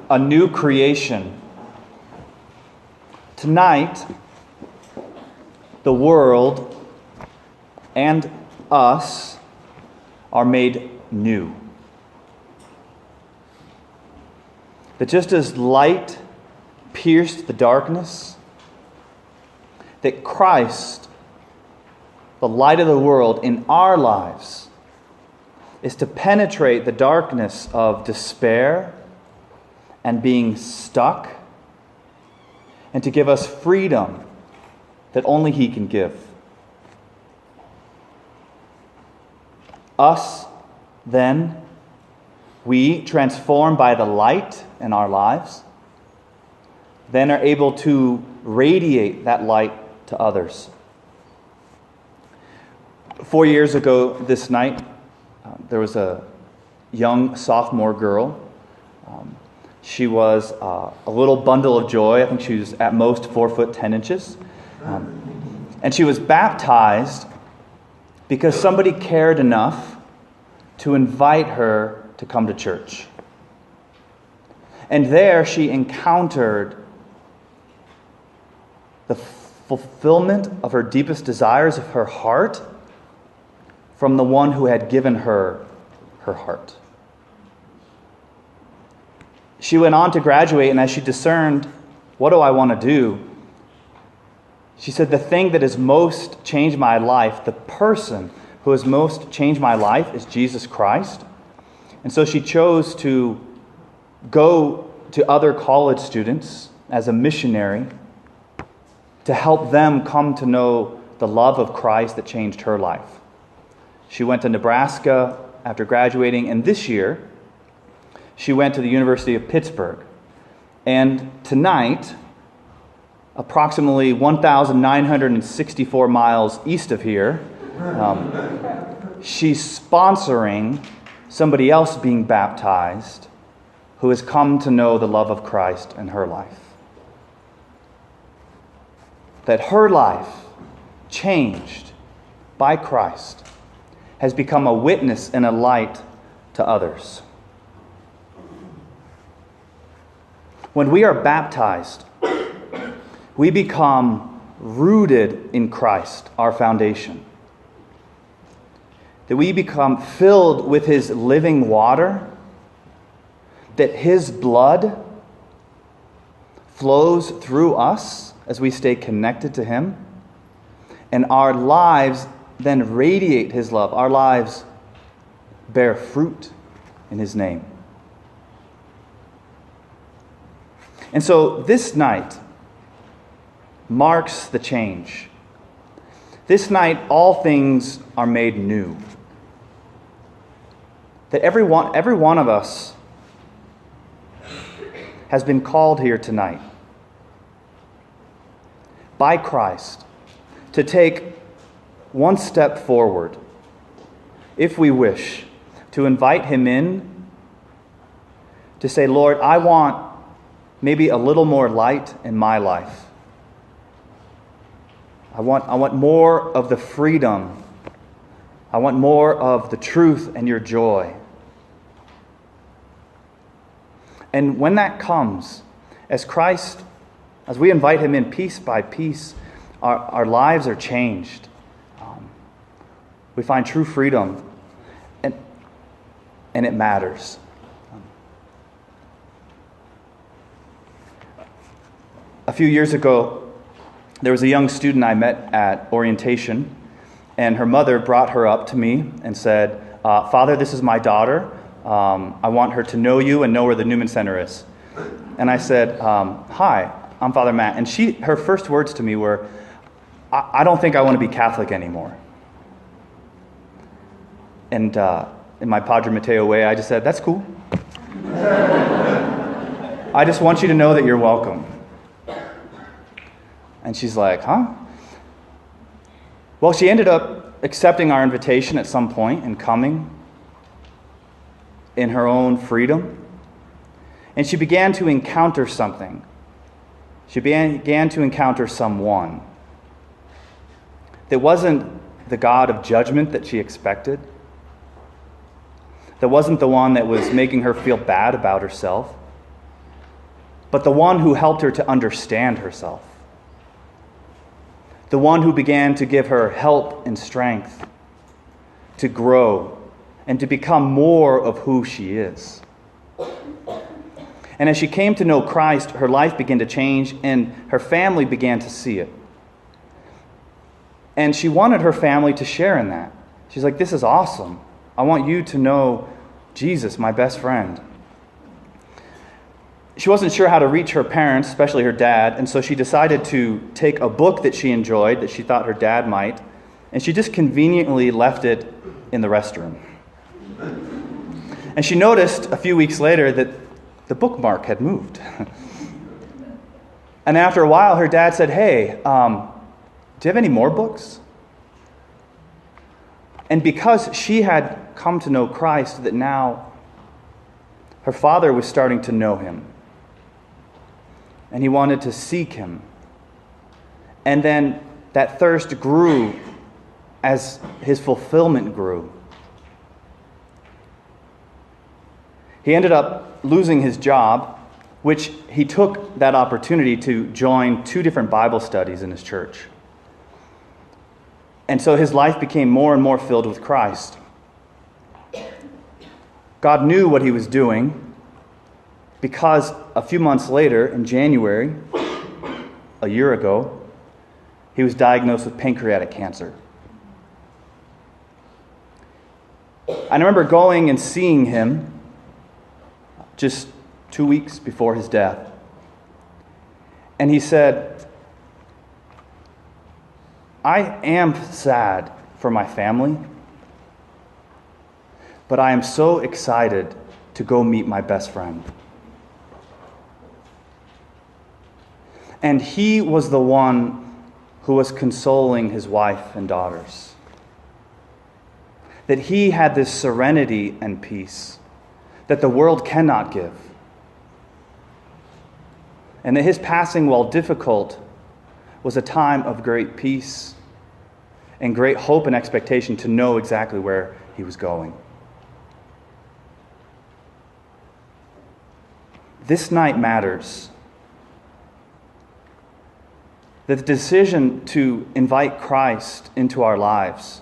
a new creation. Tonight, the world and us are made new. That just as light pierced the darkness, that Christ, the light of the world in our lives, is to penetrate the darkness of despair and being stuck, and to give us freedom that only He can give. Us, then, we, transformed by the light in our lives, then are able to radiate that light to others. 4 years ago this night, there was a young sophomore girl. She was a little bundle of joy. I think she was at most 4 foot 10 inches. And she was baptized because somebody cared enough to invite her to come to church. And there she encountered the fulfillment of her deepest desires of her heart from the one who had given her her heart. She went on to graduate, and as she discerned, what do I want to do? She said, the thing that has most changed my life, the person who has most changed my life is Jesus Christ. And so she chose to go to other college students as a missionary to help them come to know the love of Christ that changed her life. She went to Nebraska after graduating, and this year she went to the University of Pittsburgh. And tonight, approximately 1,964 miles east of here, she's sponsoring somebody else being baptized who has come to know the love of Christ in her life. That her life, changed by Christ, has become a witness and a light to others. When we are baptized, we become rooted in Christ, our foundation. That we become filled with His living water, that His blood flows through us as we stay connected to Him, and our lives then radiate His love. Our lives bear fruit in His name. And so this night marks the change. This night, all things are made new. That every one of us has been called here tonight by Christ to take one step forward, if we wish, to invite Him in, to say, Lord, I want maybe a little more light in my life. I want more of the freedom. I want more of the truth and your joy. And when that comes, as we invite Him in piece by piece, our lives are changed. We find true freedom, and it matters. A few years ago, there was a young student I met at orientation, and her mother brought her up to me and said, Father, this is my daughter. I want her to know you and know where the Newman Center is. And I said, hi, I'm Father Matt. And her first words to me were, I don't think I want to be Catholic anymore. And in my Padre Mateo way, I just said, that's cool. I just want you to know that you're welcome. And she's like, huh? Well, she ended up accepting our invitation at some point and coming in her own freedom. And she began to encounter something. She began to encounter someone that wasn't the God of judgment that she expected. That wasn't the one that was making her feel bad about herself. but the one who helped her to understand herself. The one who began to give her help and strength to grow and to become more of who she is. And as she came to know Christ, her life began to change and her family began to see it. And she wanted her family to share in that. She's like, this is awesome. I want you to know Jesus, my best friend. She wasn't sure how to reach her parents, especially her dad, and so she decided to take a book that she enjoyed, that she thought her dad might, and she just conveniently left it in the restroom. And she noticed a few weeks later that the bookmark had moved. And after a while, her dad said, hey, do you have any more books? And because she had come to know Christ, that now her father was starting to know him. And he wanted to seek him. And then that thirst grew as his fulfillment grew. He ended up losing his job, which he took that opportunity to join 2 different Bible studies in his church. And so his life became more and more filled with Christ. God knew what he was doing because a few months later, in January, a year ago, he was diagnosed with pancreatic cancer. I remember going and seeing him just 2 weeks before his death. And he said, I am sad for my family, but I am so excited to go meet my best friend. And he was the one who was consoling his wife and daughters. That he had this serenity and peace that the world cannot give. And that his passing, while difficult, was a time of great peace and great hope and expectation to know exactly where he was going. This night matters. That the decision to invite Christ into our lives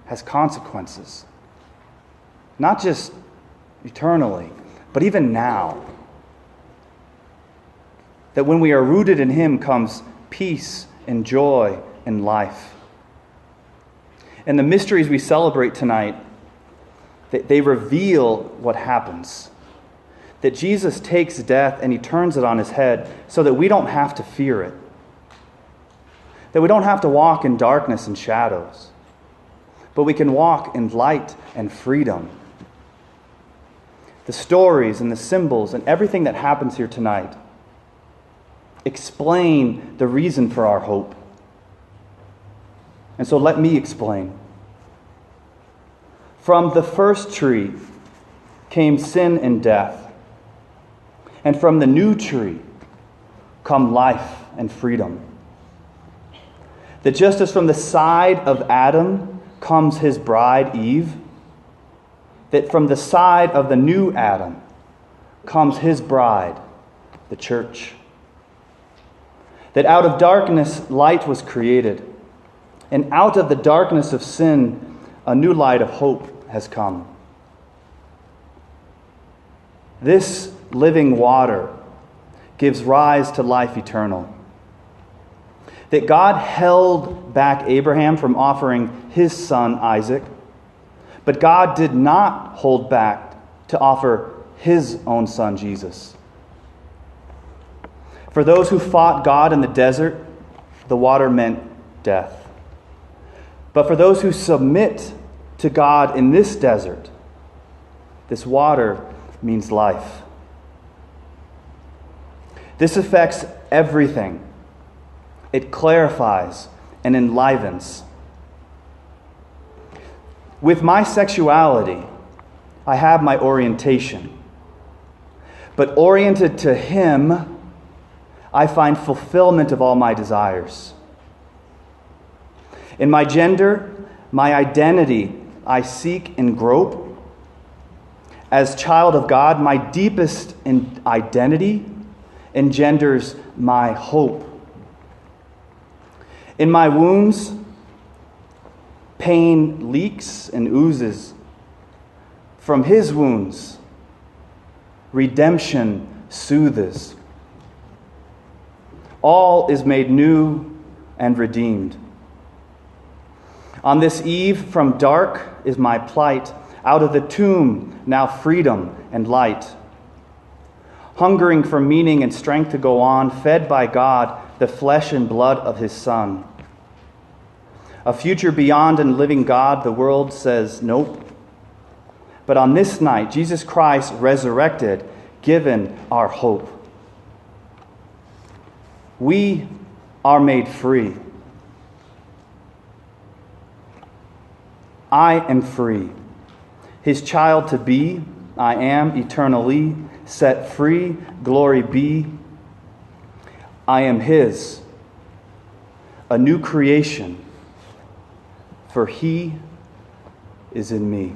has consequences. Not just eternally, but even now. That when we are rooted in him comes peace and joy and life. And the mysteries we celebrate tonight, they reveal what happens. That Jesus takes death and he turns it on his head so that we don't have to fear it. That we don't have to walk in darkness and shadows, but we can walk in light and freedom. The stories and the symbols and everything that happens here tonight explain the reason for our hope. And so let me explain. From the first tree came sin and death, and from the new tree come life and freedom. That just as from the side of Adam comes his bride Eve, that from the side of the new Adam comes his bride, the church. That out of darkness light was created, and out of the darkness of sin a new light of hope has come. This living water gives rise to life eternal. That God held back Abraham from offering his son Isaac, but God did not hold back to offer his own son Jesus. For those who fought God in the desert, the water meant death. But for those who submit to God in this desert, this water means life. This affects everything. It clarifies and enlivens. With my sexuality, I have my orientation. But oriented to him, I find fulfillment of all my desires. In my gender, my identity, I seek and grope. As child of God, my deepest identity engenders my hope. In my wounds, pain leaks and oozes. From his wounds, redemption soothes. All is made new and redeemed. On this eve from dark is my plight. Out of the tomb, now freedom and light. Hungering for meaning and strength to go on, fed by God, the flesh and blood of his Son. A future beyond and living God, the world says nope. But on this night, Jesus Christ resurrected, given our hope. We are made free. I am free. His child to be, I am eternally set free, glory be. I am his, a new creation, for he is in me.